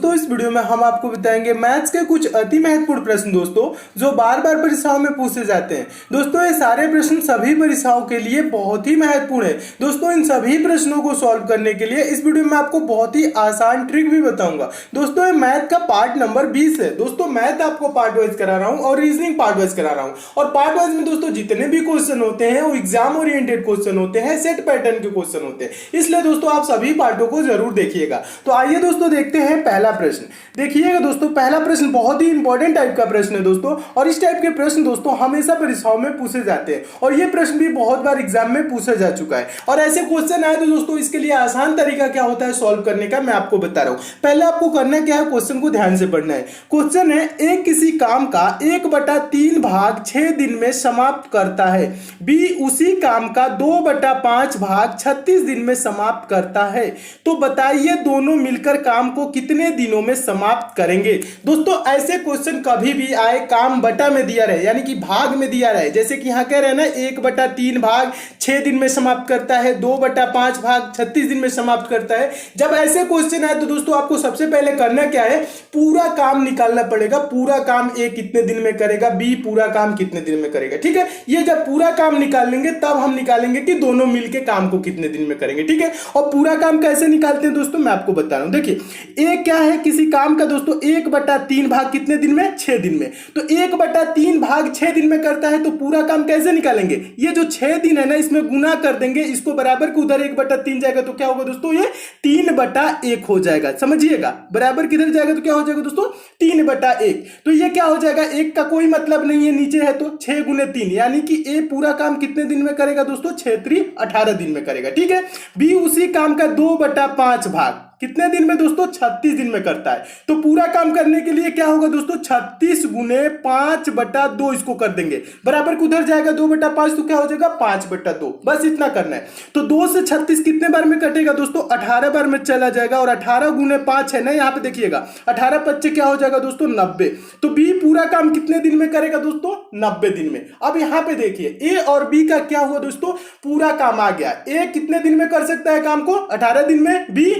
दोस्तों इस वीडियो में हम आपको बताएंगे मैथ्स के कुछ अति महत्वपूर्ण प्रश्न दोस्तों जो बार बार परीक्षाओं में पूछे जाते हैं। दोस्तों ये सारे प्रश्न सभी परीक्षाओं के लिए बहुत ही महत्वपूर्ण है। दोस्तों इन सभी प्रश्नों को सॉल्व करने के लिए इस वीडियो में आपको बहुत ही आसान ट्रिक भी बताऊंगा। दोस्तों ये मैथ का पार्ट नंबर 20 है। दोस्तों मैथ आपको पार्ट वाइज करा रहा हूँ और रीजनिंग पार्ट वाइज करा रहा हूँ। और पार्ट वाइज में दोस्तों जितने भी क्वेश्चन होते हैं वो एग्जाम ओरिएंटेड क्वेश्चन होते हैं, सेट पैटर्न के क्वेश्चन होते हैं। इसलिए दोस्तों आप सभी पार्टों को जरूर देखिएगा। तो आइए दोस्तों देखते हैं पहला प्रश्न। देखिएगा दोस्तों पहला प्रश्न बहुत ही इंपॉर्टेंट टाइप का प्रश्न है दोस्तों, और इस टाइप के प्रश्न दोस्तों हमेशा परीक्षाओं में पूछे जाते हैं और ये प्रश्न भी बहुत बार एग्जाम में पूछा जा चुका है। और ऐसे क्वेश्चन आए तो दोस्तों इसके लिए आसान तरीका क्या होता है सॉल्व करने का मैं आपको बता रहा हूं। पहले आपको करना क्या है, क्वेश्चन को ध्यान से पढ़ना है। क्वेश्चन है ए किसी काम का 1/3 भाग 6 दिन में समाप्त करता है, बी उसी काम का 2/5 भाग 36 दिन में समाप्त करता है, तो बताइए दोनों मिलकर काम को कितने दिनों में समाप्त करेंगे। दोस्तों ऐसे क्वेश्चन कभी भी आए काम बटा में दिया रहे यानी कि भाग में दिया रहे, जैसे कि यहां कह रहे हैं ना 1/3 भाग 6 दिन में समाप्त करता है, 2/5 भाग 36 दिन में समाप्त करता है। जब ऐसे क्वेश्चन आए तो दोस्तों आपको सबसे पहले करना क्या है, पूरा काम निकालना पड़ेगा। पूरा काम ए कितने दिन में करेगा, बी पूरा काम कितने दिन में करेगा। ठीक है, ये जब पूरा काम निकाल लेंगे तब हम निकालेंगे कि दोनों मिलकर काम को कितने दिन में करेंगे। ठीक है, और पूरा काम कैसे निकालते हैं दोस्तों मैं आपको बता रहा हूं। देखिए ए क्या है, किसी काम का दोस्तों 1/3 भाग कितने दिन में, 6 दिन में। तो 1/3 भाग 6 दिन में करता है तो पूरा काम कैसे निकालेंगे, ये जो 6 दिन है ना इसमें गुना कर देंगे, इसको बराबर को उधर 1/3 जाएगा तो क्या होगा दोस्तों, ये 3/1 हो जाएगा। समझिएगा, बराबर किधर जाएगा तो क्या हो जाएगा दोस्तों 3/1। तो ये क्या हो जाएगा, एक का कोई मतलब नहीं है, नीचे है तो 6 × 3 यानी कि ए पूरा काम कितने दिन में करेगा दोस्तों, 6×3 18 दिन में करेगा। ठीक है, बी उसी काम का 2/5 भाग कितने दिन में दोस्तों, 36 दिन में करता है। तो पूरा काम करने के लिए क्या होगा दोस्तों, 36 × 5/2 इसको कर देंगे, बराबर को उधर जाएगा 2/5 तो क्या हो जाएगा 5/2। बस इतना करना है। तो 2 से 36 कितने बार में कटेगा दोस्तों, 18 बार में चला जाएगा। और 18 × 5 है ना, यहाँ पे देखिएगा 18 × 5 क्या हो जाएगा दोस्तों 90। तो बी पूरा काम कितने दिन में करेगा दोस्तों, 90 दिन में। अब यहाँ पे देखिए ए और बी का क्या हुआ दोस्तों, पूरा काम आ गया। ए कितने दिन में कर सकता है काम को, 18 दिन में, बी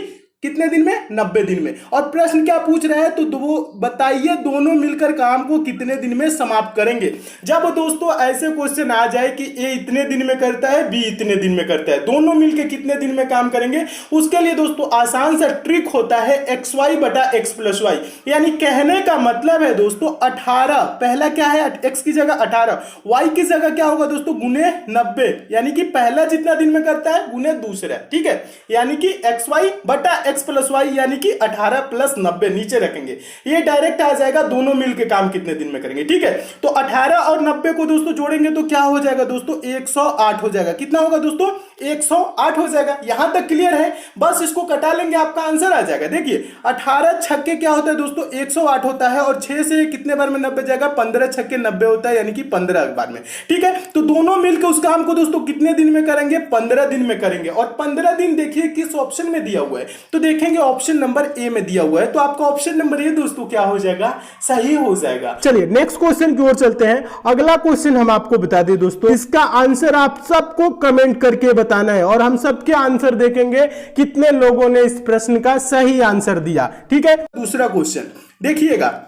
कितने दिन में, 90 दिन में। और प्रश्न क्या पूछ रहा है, तो बताइए दोनों मिलकर काम को कितने दिन में समाप्त करेंगे। जब दोस्तों ऐसे क्वेश्चन आ जाए कि ए इतने दिन में करता है, बी इतने दिन में करता है, दोनों मिलकर कितने दिन में काम करेंगे, उसके लिए दोस्तों आसान सा ट्रिक होता है xy/x+y। यानी कहने का मतलब है दोस्तों 18 पहला क्या है, x की जगह 18, y की जगह क्या होगा दोस्तों गुने 90, यानी कि पहला जितना दिन में करता है गुने दूसरा। ठीक है, यानी कि xy/x+y यानी कि 18 + 90 नीचे रखेंगे, ये डायरेक्ट आ जाएगा दोनों मिलके काम कितने दिन में करेंगे। ठीक है, तो 18 और 90 को दोस्तों जोड़ेंगे तो क्या हो जाएगा दोस्तों 108 हो जाएगा। कितना होगा दोस्तों 108 हो जाएगा। यहां तक क्लियर है, बस इसको कटा लेंगे आपका आंसर आ जाएगा। देखिए 18 छक्के क्या होता है दोस्तों 108 होता है, और 6 से कितने बार में 90 जाएगा, 15 छक्के 90 होता है, यानी कि 15 बार में। ठीक है, तो दोनों मिलकर उस काम को दोस्तों कितने दिन में करेंगे, 15 दिन में करेंगे। और 15 दिन देखिए किस ऑप्शन में दिया हुआ है, तो देखेंगे ऑप्शन नंबर ए में दिया हुआ है, तो आपका ऑप्शन नंबर ए दोस्तों क्या हो जाएगा, सही हो जाएगा। चलिए नेक्स्ट क्वेश्चन की ओर चलते हैं। अगला क्वेश्चन हम आपको बता दें दोस्तों, इसका आंसर आप सबको कमेंट करके बताना है और हम सबके आंसर देखेंगे कितने लोगों ने इस प्रश्न का सही आंसर दिया। ठीक है, दूसरा क्वेश्चन देखिएगा।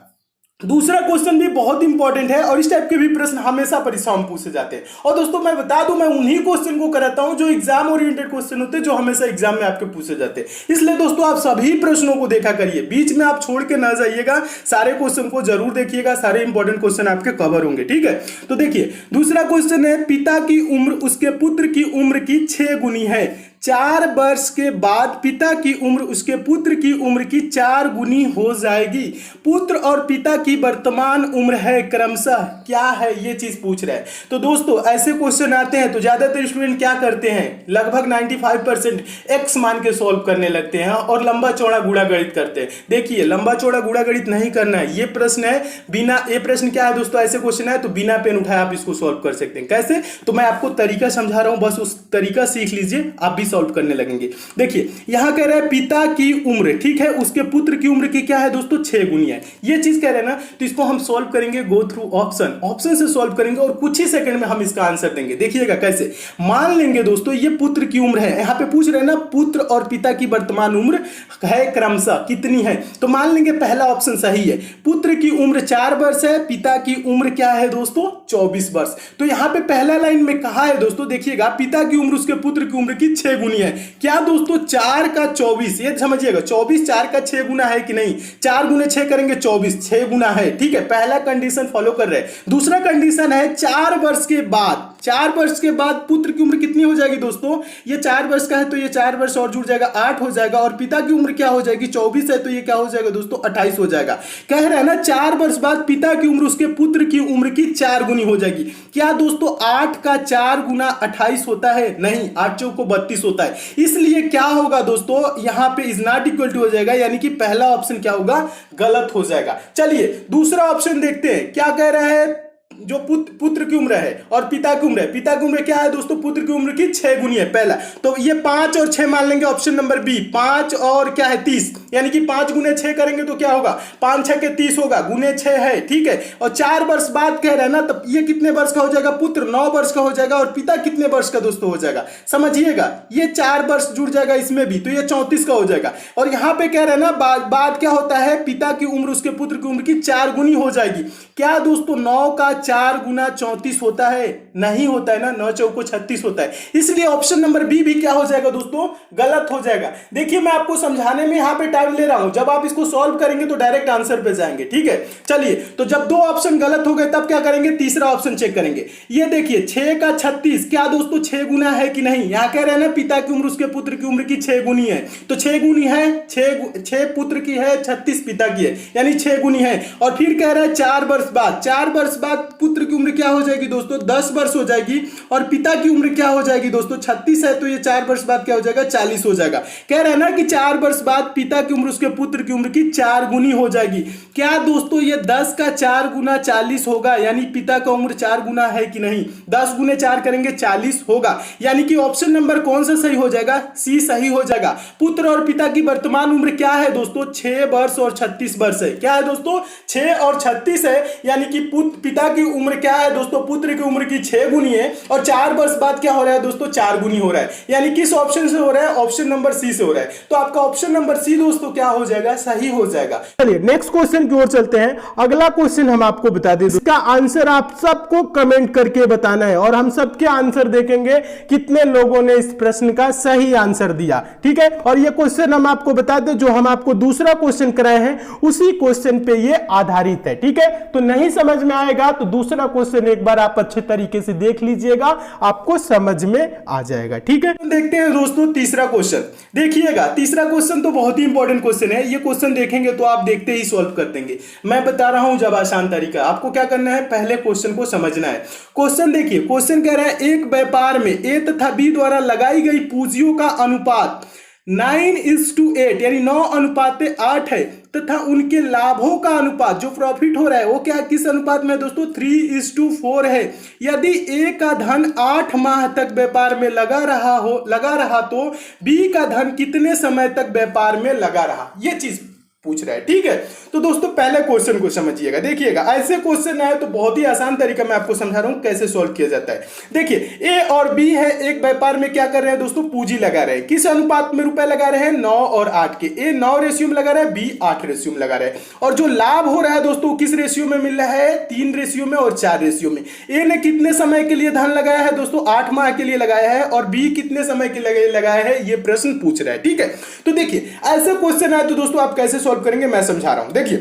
दूसरा क्वेश्चन भी बहुत इंपॉर्टेंट है और इस टाइप के भी प्रश्न हमेशा परीक्षाओं में पूछे जाते हैं। और दोस्तों मैं बता दूं, मैं उन्हीं क्वेश्चन को कराता हूं जो एग्जाम ओरिएंटेड क्वेश्चन होते हैं, जो हमेशा एग्जाम में आपके पूछे जाते हैं। इसलिए दोस्तों आप सभी प्रश्नों को देखा करिए, बीच में आप छोड़ के ना जाइएगा, सारे क्वेश्चन को जरूर देखिएगा, सारे इंपॉर्टेंट क्वेश्चन आपके कवर होंगे। ठीक है, तो देखिए दूसरा क्वेश्चन है, पिता की उम्र उसके पुत्र की उम्र की 6 गुनी है, 4 वर्ष के बाद पिता की उम्र उसके पुत्र की उम्र की 4 गुनी हो जाएगी। पुत्र और पिता की वर्तमान उम्र है क्रमशः क्या है, ये चीज पूछ रहा है। तो दोस्तों ऐसे क्वेश्चन आते हैं तो ज्यादातर स्टूडेंट क्या करते हैं, लगभग 95% एक्स मान के सॉल्व करने लगते हैं और लंबा चौड़ा गुणा गणित करते हैं। देखिए लंबा चौड़ा गुणा गणित नहीं करना है, ये प्रश्न है बिना, ये प्रश्न क्या है दोस्तों, ऐसे क्वेश्चन है तो बिना पेन उठाए आप इसको सॉल्व कर सकते हैं। कैसे, तो मैं आपको तरीका समझा रहा हूं, बस उस तरीका सीख लीजिए, आप भी सॉल्व करने लगेंगे। देखिए यहां कह रहा है पिता की उम्र, ठीक है, उसके पुत्र की उम्र की क्या है दोस्तों 6 गुनी है, ये चीज कह रहे हैं ना। तो इसको हम सॉल्व करेंगे गो थ्रू ऑप्शन, ऑप्शन से सॉल्व करेंगे और कुछ ही सेकंड में हम इसका आंसर देंगे। देखिएगा कैसे, मान लेंगे दोस्तों ये पुत्र की उम्र है, यहां पे पूछ रहे हैं ना पुत्र और पिता की वर्तमान उम्र है क्रमशः कितनी है, तो मान लेंगे पहला ऑप्शन सही है, पुत्र की उम्र 4 वर्ष है, पिता की उम्र क्या है दोस्तों 24 वर्ष। तो यहां पे पहला लाइन में कहा है दोस्तों, देखिएगा पिता की उम्र उसके पुत्र की उम्र की 6 गुनी है, क्या दोस्तों 4 का 24, ये समझिएगा 24 4 का 6 गुना है कि नहीं, 4 गुने 6 करेंगे 24, 6 गुना है, ठीक है, पहला कंडीशन फॉलो कर रहे हैं। दूसरा कंडीशन है 4 वर्ष के बाद, 4 वर्ष के बाद पुत्र की उम्र कितनी हो जाएगी दोस्तों, ये 4 वर्ष का है तो ये 4 वर्ष और जुड़ जाएगा 8 हो जाएगा, और पिता की उम्र क्या हो जाएगी 24 है तो ये क्या हो जाएगा दोस्तों 28 हो जाएगा। कह रहे हैं ना 4 वर्ष बाद पिता की उम्र उसके पुत्र की उम्र की 4 गुनी हो जाएगी, क्या दोस्तों 8 का 4 गुना 28 होता है, नहीं, 8 चौको 32 होता है, इसलिए क्या होगा दोस्तों यहां पे इज नॉट इक्वल टू हो जाएगा, यानी कि पहला ऑप्शन क्या होगा गलत हो जाएगा। चलिए दूसरा ऑप्शन देखते हैं, क्या कह रहा है, जो पुत्र की उम्र है और पिता की उम्र है, पिता की उम्र क्या है दोस्तों पुत्र की उम्र की 6 गुनी है पहला, तो ये 5 और 6 मान लेंगे, ऑप्शन नंबर बी 5 और क्या है 30, यानी कि 5 गुने 6 करेंगे तो क्या होगा 5 6 के 30 होगा, गुने 6 है, ठीक है, और 4 वर्ष बाद कह रहे हैं ना, तब ये कितने वर्ष का हो जाएगा, पुत्र 9 वर्ष का हो जाएगा और पिता कितने वर्ष का दोस्तों हो जाएगा, समझिएगा ये 4 वर्ष जुड़ जाएगा इसमें भी, तो ये 34 का हो जाएगा। और यहां पे कह रहे हैं ना बाद क्या होता है, पिता की उम्र उसके पुत्र की उम्र की 4 गुनी हो जाएगी, क्या दोस्तों 9 का 4 गुना 34 होता है, नहीं होता है ना, 9 चौको 36 होता है, इसलिए ऑप्शन नंबर बी भी क्या हो जाएगा दोस्तों गलत हो जाएगा। देखिए मैं आपको समझाने में यहां पे टाइम ले रहा हूं, जब आप इसको सॉल्व करेंगे तो डायरेक्ट आंसर पे जाएंगे, ठीक है। चलिए तो जब 2 ऑप्शन गलत हो गए तब क्या करेंगे, तीसरा ऑप्शन चेक करेंगे। ये देखिए 6 का 36 क्या दोस्तों 6 गुना है कि नहीं, यहां कह रहे हैं ना पिता की उम्र उसके पुत्र की उम्र की 6 गुनी है, तो 6 गुनी है, 6 पुत्र की है, 36 पिता की है, यानी 6 गुनी है। और फिर कह रहा है 4 वर्ष बाद, 4 वर्ष बाद पुत्र की उम्र क्या हो जाएगी दोस्तों 10 वर्ष हो जाएगी, और पिता की उम्र क्या हो जाएगी दोस्तों 36 है तो ये 4 वर्ष बाद क्या हो जाएगा 40 हो जाएगा। कह रहे हैं ना कि 4 वर्ष बाद पिता की उम्र उसके पुत्र की उम्र की 4 गुनी हो जाएगी, क्या दोस्तों ये 10 का 4 गुना 40 होगा, यानी पिता का उम्र 4 गुना है कि नहीं, 10 गुने 4 करेंगे 40 होगा, यानी कि ऑप्शन नंबर कौन सा सही हो जाएगा, सी सही हो जाएगा। पुत्र और पिता की वर्तमान उम्र क्या है दोस्तों 6 वर्ष और 36 वर्ष है, क्या है दोस्तों 6 और 36 है, यानी कि पिता की उम्र क्या है दोस्तों पुत्र की उम्र की 6 गुनी है, और 4 वर्ष बाद क्या हो रहा है दोस्तों 4 गुनी हो रहा है, यानी किस ऑप्शन से हो रहा है, ऑप्शन नंबर सी से हो रहा है, तो आपका ऑप्शन नंबर सी दोस्तों क्या हो जाएगा सही हो जाएगा। चलिए नेक्स्ट क्वेश्चन की ओर चलते हैं। अगला क्वेश्चन हम आपको बता दें, इसका आंसर आप सबको कमेंट करके बताना है और हम सबके आंसर देखेंगे कितने लोगों ने इस प्रश्न का सही आंसर दिया, ठीक है। और ये क्वेश्चन हम आपको बता दें जो हम आपको दूसरा क्वेश्चन कराए हैं उसी क्वेश्चन पे ये आधारित है, ठीक है। तो नहीं समझ में आएगा तो दूसरा क्वेश्चन एक बार आप अच्छे तरीके से देख लीजिएगा, आपको समझ में आ जाएगा, ठीक है। देखते हैं दोस्तों तीसरा क्वेश्चन, देखिएगा तीसरा क्वेश्चन तो बहुत ही इंपॉर्टेंट क्वेश्चन है, ये क्वेश्चन देखेंगे तो आप देखते ही सॉल्व कर देंगे। मैं बता रहा हूं जब आसान तरीका, आपको क्या करना है पहले क्वेश्चन को समझना है। क्वेश्चन देखिए, क्वेश्चन कह रहा है एक व्यापार में ए तथा बी द्वारा लगाई गई पूंजियों का अनुपात 9:8 यानी 9:8 है, तथा उनके लाभों का अनुपात जो प्रॉफिट हो रहा है वो क्या किस अनुपात में दोस्तों 3:4 है। यदि ए का धन 8 माह तक व्यापार में लगा रहा तो बी का धन कितने समय तक व्यापार में लगा रहा, ये चीज पूछ रहा है, ठीक है। तो दोस्तों पहले क्वेश्चन को समझिएगा, देखिएगा ऐसे क्वेश्चन आए तो बहुत ही आसान तरीका मैं आपको समझा रहा हूं कैसे सॉल्व किया जाता है। देखिए ए और बी है, एक व्यापार में क्या कर रहे हैं दोस्तों पूंजी लगा रहे हैं, किस अनुपात में रुपए लगा रहे हैं 9 और 8 के, ए 9 रेशियो में लगा रहा है, बी 8 रेशियो में लगा रहे हैं, और जो लाभ हो रहा है दोस्तों किस रेशियो में मिल रहा है 3 रेशियो में और 4 रेशियो में। ए ने कितने समय के लिए धन लगाया है दोस्तों 8 माह के लिए लगाया है, और बी कितने समय के लिए लगाया है ये प्रश्न पूछ रहा है, ठीक है। तो देखिए ऐसे क्वेश्चन आए तो दोस्तों आप कैसे सॉल्व करेंगे मैं समझा रहा हूं। देखिए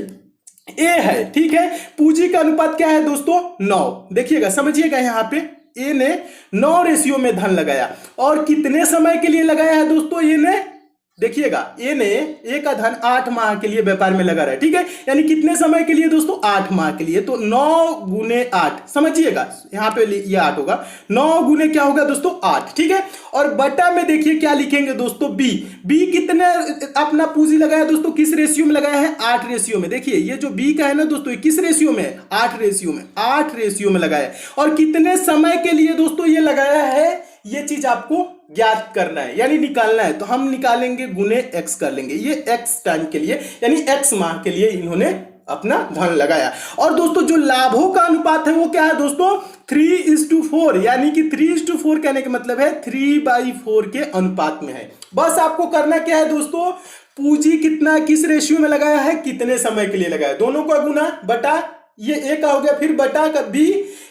ए है, ठीक है, पूंजी का अनुपात क्या है दोस्तों 9, देखिएगा समझिएगा यहां पे ए ने 9 रेशियो में धन लगाया, और कितने समय के लिए लगाया है दोस्तों ए ने, देखिएगा ए का धन 8 माह के लिए व्यापार में लगा रहा है, ठीक है, यानी कितने समय के लिए दोस्तों 8 माह के लिए, तो 9 गुने 8 समझिएगा यहां पे ये 8 होगा, 9 गुने क्या होगा दोस्तों 8, ठीक है। और बटा में देखिए क्या लिखेंगे दोस्तों बी कितने अपना पूंजी लगाया दोस्तों किस रेशियो में लगाया है 8 रेशियो में। देखिए ये जो बी का है ना दोस्तों किस रेशियो में 8 रेशियो में लगाया है, और कितने समय के लिए दोस्तों ये लगाया है ये चीज आपको ज्ञात करना है यानी निकालना है, तो हम निकालेंगे गुने x कर लेंगे। ये x टाइम के लिए यानी x माह के लिए इन्होंने अपना धन लगाया। और दोस्तों जो लाभों का अनुपात है वो क्या है दोस्तों, 3:4, यानी कि 3:4 कहने का मतलब है 3/4 के अनुपात में है। बस आपको करना क्या है दोस्तों, पूंजी कितना किस रेशियो में लगाया है, कितने समय के लिए लगाया, दोनों का गुना बटा ये ए का हो गया, फिर बटा का बी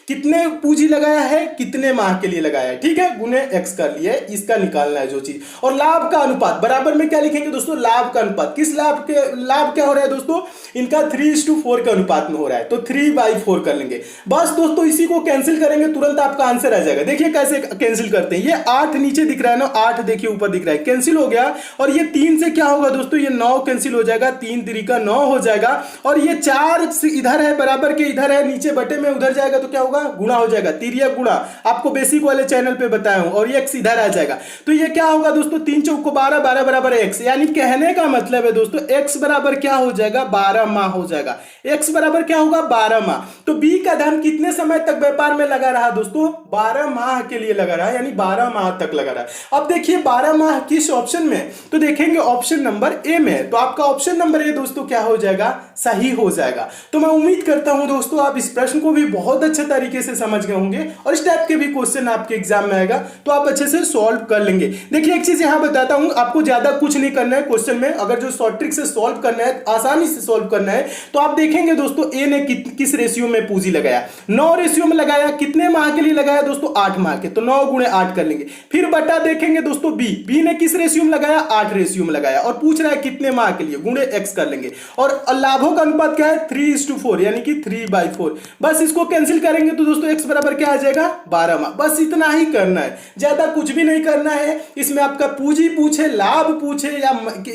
कितने पूंजी लगाया है, कितने माह के लिए लगाया है, ठीक है, गुने एक्स कर लिए, इसका निकालना है जो चीज। और लाभ का अनुपात बराबर में क्या लिखेंगे दोस्तों, लाभ का अनुपात, किस लाभ क्या हो रहा है दोस्तों, इनका 3:4 के अनुपात में हो रहा है, तो 3/4 कर लेंगे। बस दोस्तों इसी को कैंसिल करेंगे, तुरंत आपका आंसर आ जाएगा। देखिए कैसे कैंसिल करते हैं, ये 8 नीचे दिख रहा है ना, 8 देखिए ऊपर दिख रहा है, कैंसिल हो गया। और ये 3 से क्या होगा दोस्तों, ये 9 कैंसिल हो जाएगा, 3 3 9 हो जाएगा। और ये 4 इधर है, बराबर के इधर है, नीचे बटे में उधर जाएगा तो क्या होगा, गुणा हो जाएगा, तिर्यक गुणा, आपको बेसिक वाले चैनल पे बताया हूं। और ये x इधर आ जाएगा, तो ये क्या होगा दोस्तों, 3 चौको 12, 12 बराबर x, यानी कहने का मतलब है दोस्तों x बराबर क्या हो जाएगा, 12 माह हो जाएगा। x बराबर क्या होगा, 12 माह। तो b का धन कितने समय तक व्यापार में लगा रहा दोस्तों, 12 माह के लिए लगा रहा, यानी 12 माह तक लगा रहा। अब देखिए 12 माह किस ऑप्शन में, तो देखेंगे ऑप्शन नंबर ए में, तो आपका ऑप्शन नंबर ए दोस्तों क्या हो जाएगा, सही हो जाएगा। तो मैं उम्मीद करता हूं दोस्तों आप इस प्रश्न को भी बहुत अच्छे तरीके से समझ गए होंगे, और इस टाइप के भी क्वेश्चन आपके एग्जाम में आएगा तो आप अच्छे से सॉल्व कर लेंगे। देखिए एक चीज यहां बताता हूं, आपको ज्यादा कुछ नहीं करना है क्वेश्चन में, अगर जो शॉर्ट ट्रिक से सॉल्व करना है, आसानी से सॉल्व करना है, तो आप देखेंगे दोस्तों ए ने किस रेशियो में पूंजी लगाया, 9 रेशियो में लगाया, कितने माह के लिए लगाया दोस्तों, 8 माह के, तो 9 गुणे 8 कर लेंगे। फिर बटा देखेंगे दोस्तों बी ने किस रेशियो में लगाया, 8 रेशियो में लगाया, और पूछ रहा है कितने माह के लिए, गुणे एक्स कर लेंगे। और लाभों का अनुपात क्या है, 3:4, यानी कि 3/4। बस इसको कैंसिल करेंगे तो दोस्तों x बराबर क्या आ जाएगा, 12 माह। बस इतना ही करना है, ज्यादा कुछ भी नहीं करना है। इसमें आपका पूंजी पूछे, लाभ पूछे,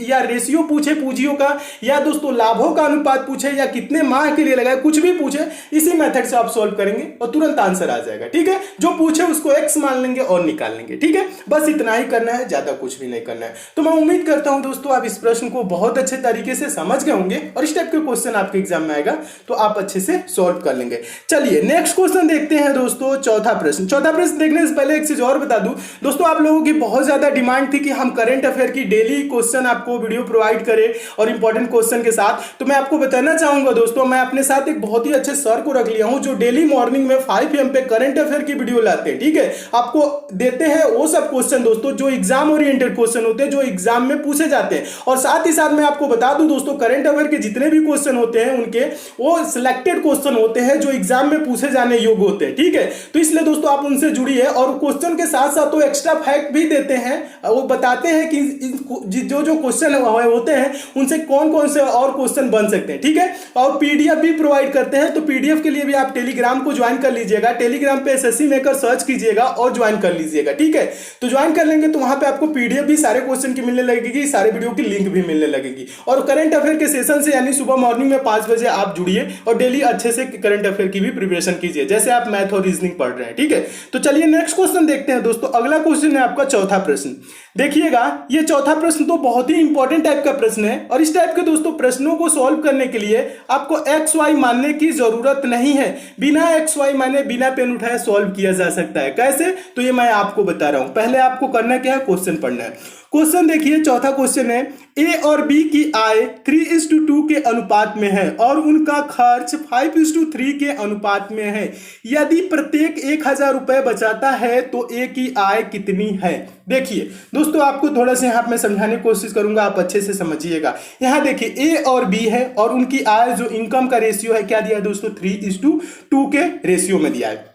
या रेशियो पूछे पूंजियों का, या दोस्तों लाभों का अनुपात पूछे, या कितने माह के लिए लगाए, कुछ भी पूछे, इसी मेथड से आप सॉल्व करेंगे और तुरंत आंसर आ जाएगा, ठीक है। जो पूछे उसको x मान लेंगे और निकाल लेंगे, ठीक है। बस इतना ही करना है, ज्यादा कुछ भी नहीं करना है। तो मैं उम्मीद करता हूं दोस्तों आप इस प्रश्न को बहुत अच्छे तरीके से समझ गए होंगे, और इस टाइप के क्वेश्चन आपके एग्जाम में आएगा तो आप अच्छे से सॉल्व कर लेंगे। चलिए नेक्स्ट क्वेश्चन देखते हैं दोस्तों, चौथा प्रश्न। चौथा प्रश्न देखने से पहले एक चीज और बता दूं दोस्तों, आप लोगों की बहुत ज्यादा डिमांड थी कि हम करंट अफेयर की डेली क्वेश्चन आपको वीडियो प्रोवाइड करें और इंपॉर्टेंट क्वेश्चन के साथ। तो मैं आपको बताना चाहूंगा दोस्तों, मैं अपने साथ एक बहुत ही अच्छे सर को रख लिया हूं जो डेली मॉर्निंग में 5 AM पे करंट अफेयर की वीडियो लाते हैं, ठीक है। आपको देते हैं वो सब क्वेश्चन दोस्तों जो एग्जाम ओरिएंटेड क्वेश्चन होते हैं, जो एग्जाम में पूछे जाते हैं। और साथ ही साथ मैं आपको बता दूं दोस्तों, करंट अफेयर के जितने भी क्वेश्चन होते हैं उनके वो सिलेक्टेड क्वेश्चन होते हैं जो एग्जाम में पूछे जाने योग्य होते हैं, ठीक है। तो इसलिए दोस्तों आप उनसे जुड़िए, और क्वेश्चन के साथ साथ वो एक्स्ट्रा फैक्ट भी देते हैं, वो बताते हैं कि जो क्वेश्चन होते हैं उनसे कौन कौन से और क्वेश्चन बन सकते हैं, ठीक है। और पीडीएफ भी प्रोवाइड करते हैं, तो पीडीएफ के लिए भी आप टेलीग्राम को ज्वाइन कर लीजिएगा, टेलीग्राम पे एसएससी मेकर सर्च कीजिएगा और ज्वाइन कर लीजिएगा, ठीक है। तो ज्वाइन कर लेंगे तो वहां पे आपको पीडीएफ भी सारे क्वेश्चन की मिलने लगेगी, सारे वीडियो की लिंक भी मिलने लगेगी। और करंट अफेयर के सेशन से यानी सुबह मॉर्निंग में 5 बजे आप जुड़िए और डेली अच्छे से करंट अफेयर की भी प्रिपरेशन कीजिए, जैसे आप मैथ और रीजनिंग पढ़ रहे हैं, ठीक है। तो चलिए नेक्स्ट क्वेश्चन देखते हैं दोस्तों। अगला क्वेश्चन है आपका चौथा प्रश्न। देखिएगा ये चौथा प्रश्न तो बहुत ही इंपॉर्टेंट टाइप का प्रश्न है, और इस टाइप के दोस्तों प्रश्नों को सॉल्व करने के लिए आपको एक्स वाई मानने की जरूरत नहीं है। बिना एक्स वाई माने, बिना पेन उठाए सॉल्व किया जा सकता है। कैसे, तो ये मैं आपको बता रहा हूं। पहले आपको करना क्या है, क्वेश्चन पढ़ना है। क्वेश्चन देखिए, चौथा क्वेश्चन है, ए और बी की आय 3:2 के अनुपात में है और उनका खर्च 5:3 के अनुपात में है। यदि प्रत्येक 1000 रुपए बचाता है तो ए की आय कितनी है। देखिए दोस्तों, आपको थोड़ा सा यहाँ मैं समझाने की कोशिश करूंगा, आप अच्छे से समझिएगा। यहाँ देखिए ए और बी है, और उनकी आय जो इनकम का रेशियो है क्या दिया है दोस्तों, 3:2 के रेशियो में दिया है।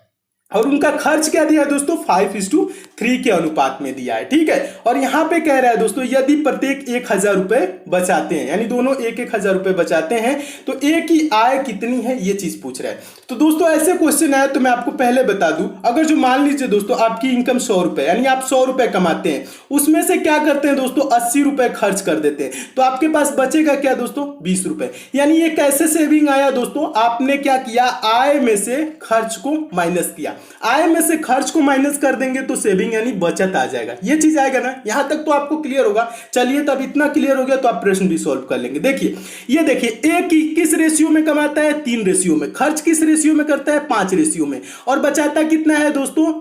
और उनका खर्च क्या दिया है दोस्तों, 5:3 के अनुपात में दिया है, ठीक है। और यहां पे कह रहा है दोस्तों, यदि प्रत्येक 1000 रुपए बचाते हैं, यानी दोनों 1,000 रुपए बचाते हैं, तो ए की आय कितनी है, ये चीज पूछ रहा है। तो दोस्तों ऐसे क्वेश्चन आए तो मैं आपको पहले बता दूं, अगर जो मान लीजिए दोस्तों आपकी इनकम 100 रुपए, यानी आप 100 रुपए कमाते हैं, उसमें से क्या करते हैं दोस्तों, 80 रुपए खर्च कर देते हैं, तो आपके पास बचेगा क्या दोस्तों, 20 रुपए। यानी ये कैसे सेविंग आया दोस्तों, आपने क्या किया, आय में से खर्च को माइनस किया। आय में से खर्च को माइनस कर देंगे तो सेविंग यानी बचत आ जाएगा। ये चीज आएगा ना, यहां तक तो आपको क्लियर होगा। चलिए तब इतना क्लियर हो गया तो आप प्रश्न भी सॉल्व कर लेंगे। देखिए ये देखिए, ए की किस रेशियो में कमाता है, 3 रेशियो में। खर्च किस रेशियो में करता है, 5 रेशियो में। और बचाता कितना है दोस्तों,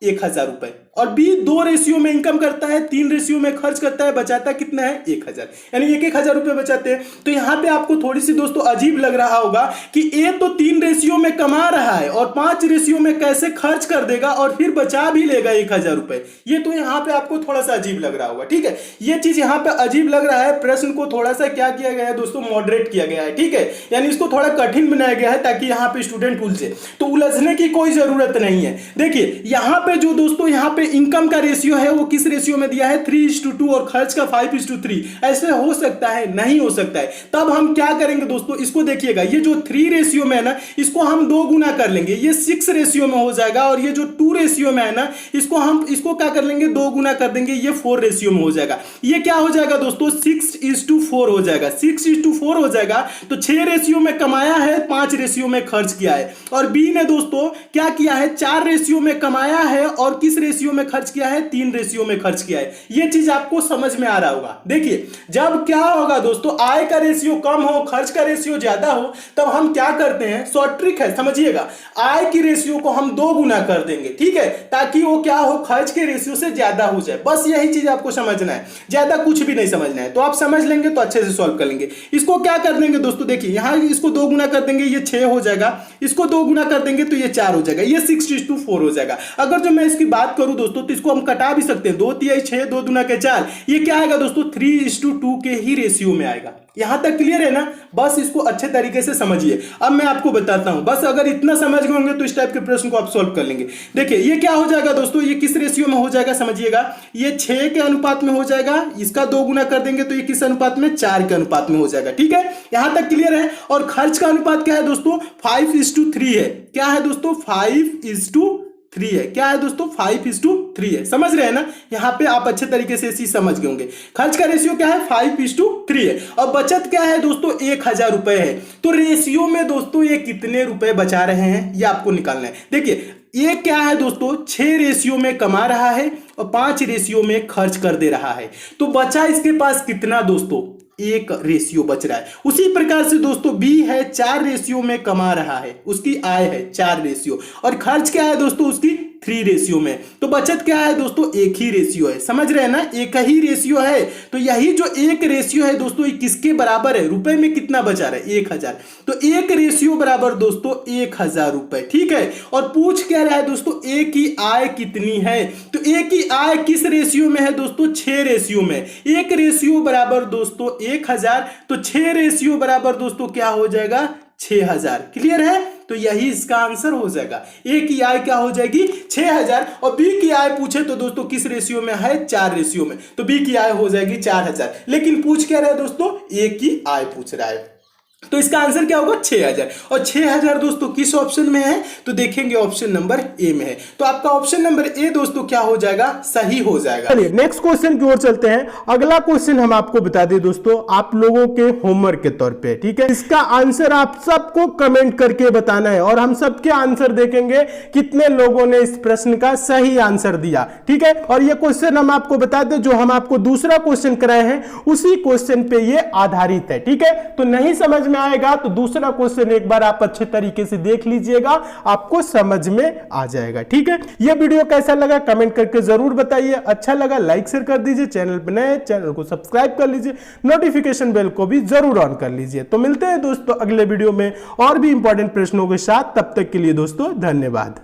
1000 रुपए, और बी 2 रेशियो में इनकम करता है, 3 रेशियो में खर्च करता है, बचाता कितना है 1000, यानी 1000 रुपए बचाते हैं। तो यहां पे आपको थोड़ी सी दोस्तों अजीब लग रहा होगा कि ए तो 3 रेशियो में कमा रहा है और 5 रेशियो में कैसे खर्च कर देगा और फिर बचा भी लेगा 1000 रुपए। ये तो यहां पे आपको थोड़ा सा अजीब लग रहा होगा, ठीक है। ये चीज यहां पे अजीब लग रहा है, प्रश्न को थोड़ा सा क्या किया गया है दोस्तों, मॉडरेट किया गया है, ठीक है, यानी इसको थोड़ा कठिन बनाया गया है ताकि यहां पे स्टूडेंट उलझे। तो उलझने की कोई जरूरत नहीं है। देखिए यहां पे जो दोस्तों यहां पे इनकम का रेशियो है वो किस रेशियो में दिया है, 3:2 और खर्च का 5:3। ऐसे हो सकता है? नहीं हो सकता है। तब हम क्या करेंगे दोस्तों, इसको देखिएगा, ये जो 3 रेशियो में है ना, इसको हम 2 गुना कर लेंगे, ये 6 रेशियो में हो जाएगा, और ये जो 2 रेशियो में है ना, इसको क्या कर लेंगे, 2 गुना कर देंगे, ये 4 रेशियो में हो जाएगा। ये क्या हो जाएगा दोस्तों, 6:4 हो जाएगा। 6:4 हो जाएगा तो 6 रेशियो में कमाया है, 5 रेशियो में खर्च किया है। और बी ने दोस्तों क्या किया है, 4 रेशियो में कमाया है और किस रेशियो में खर्च किया है, 3 रेशियो में खर्च किया है। ये चीज आपको समझ में आ रहा होगा। देखिए जब क्या होगा दोस्तों, आय का रेशियो कम हो, खर्च का रेशियो ज्यादा हो, तब हम क्या करते हैं, शॉर्ट ट्रिक है, समझिएगा, आय की रेशियो को हम 2 गुना कर देंगे, ठीक है, ताकि वो क्या हो, खर्च के रेशियो से ज्यादा हो जाए। बस यही चीज आपको समझना है, ज्यादा कुछ भी नहीं समझना है। तो आप समझ लेंगे तो अच्छे से सॉल्व कर लेंगे। इसको क्या कर देंगे दोस्तों, देखिए यहां इसको 2 गुना कर देंगे, ये 6 हो जाएगा, इसको 2 गुना कर देंगे तो ये 4 हो जाएगा, ये 6:4 हो जाएगा। अगर जो मैं इसकी बात करूं दोस्तों तो इसको हम कटा भी सकते हैं, 2 तिहाई 6, 2 दूना के 4, ये क्या आएगा दोस्तों, 3:2 के ही रेशियो में आएगा। यहां तक क्लियर है ना? बस इसको अच्छे तरीके से समझिए। अब मैं आपको बताता हूं, बस अगर इतना समझ गए होंगे तो इस टाइप के प्रश्न को आप सॉल्व कर लेंगे। देखिए ये क्या हो जाएगा दोस्तों, ये किस रेशियो में हो जाएगा समझिएगा, ये 6 के अनुपात में हो जाएगा, इसका 2 गुना कर देंगे तो ये किस अनुपात में, 4 के अनुपात में हो जाएगा, ठीक है, यहां तक क्लियर है। और खर्च का अनुपात क्या है दोस्तों, 5:3 है। क्या है दोस्तों, 5:3 है। क्या है दोस्तों, 5:3 है। समझ रहे हैं ना? यहां पे आप अच्छे तरीके से इसी समझ गए होंगे। खर्च का रेशियो क्या है, 5:3 है। और बचत क्या है दोस्तों, 1000 रुपए है। तो रेशियो में दोस्तों ये कितने रुपए बचा रहे हैं, ये आपको निकालना है। देखिए ये क्या है दोस्तों, 6 रेशियो में कमा रहा है और 5 रेशियो में खर्च कर दे रहा है। तो बचा इसके पास कितना दोस्तों, 1 रेशियो बच रहा है। उसी प्रकार से दोस्तों बी है, 4 रेशियो में कमा रहा है, उसकी आय है 4 रेशियो, और खर्च क्या है दोस्तों उसकी 3 रेशियो में। तो बचत क्या है दोस्तों, 1 ही रेशियो है। समझ रहे हैं ना, 1 ही रेशियो है। तो यही जो 1 रेशियो है दोस्तों, ये किसके बराबर है, रुपए में कितना बचा रहा है, 1000। तो 1 रेशियो बराबर दोस्तों 1000 रुपए, ठीक है। और पूछ क्या रहा है दोस्तों, ए की आय कितनी है। तो ए की आय किस रेशियो में है दोस्तों, 6 रेशियो में। 1 रेशियो बराबर दोस्तों 1000, तो 6 रेशियो बराबर दोस्तों क्या हो जाएगा, 6000। क्लियर है? तो यही इसका आंसर हो जाएगा। ए की आय क्या हो जाएगी, 6000, और बी की आय पूछे तो दोस्तों किस रेशियो में है, 4 रेशियो में, तो बी की आय हो जाएगी 4000। लेकिन पूछ क्या रहा है दोस्तों, ए की आय पूछ रहा है। तो इसका आंसर क्या होगा, 6000। और 6000 दोस्तों किस ऑप्शन में है, तो देखेंगे ऑप्शन नंबर ए में है। तो आपका ऑप्शन नंबर ए दोस्तों क्या हो जाएगा, सही हो जाएगा। चलिए नेक्स्ट क्वेश्चन की ओर चलते हैं। अगला क्वेश्चन हम आपको बता दें दोस्तों, आप लोगों के होमवर्क के तौर पे, ठीक है। इसका आंसर आप सबको कमेंट करके बताना है और हम सबके आंसर देखेंगे कितने लोगों ने इस प्रश्न का सही आंसर दिया, ठीक है। और ये क्वेश्चन हम आपको बता दें, जो हम आपको दूसरा क्वेश्चन कराए हैं उसी क्वेश्चन पे ये आधारित है, ठीक है। तो नहीं समझ में आएगा तो दूसरा क्वेश्चन एक बार आप अच्छे तरीके से देख लीजिएगा, आपको समझ में आ जाएगा, ठीक है। यह वीडियो कैसा लगा कमेंट करके जरूर बताइए। अच्छा लगा लाइक शेयर कर दीजिए, चैनल पर नए चैनल को सब्सक्राइब कर लीजिए, नोटिफिकेशन बेल को भी जरूर ऑन कर लीजिए। तो मिलते हैं दोस्तों अगले वीडियो में और भी इंपॉर्टेंट प्रश्नों के साथ। तब तक के लिए दोस्तों धन्यवाद।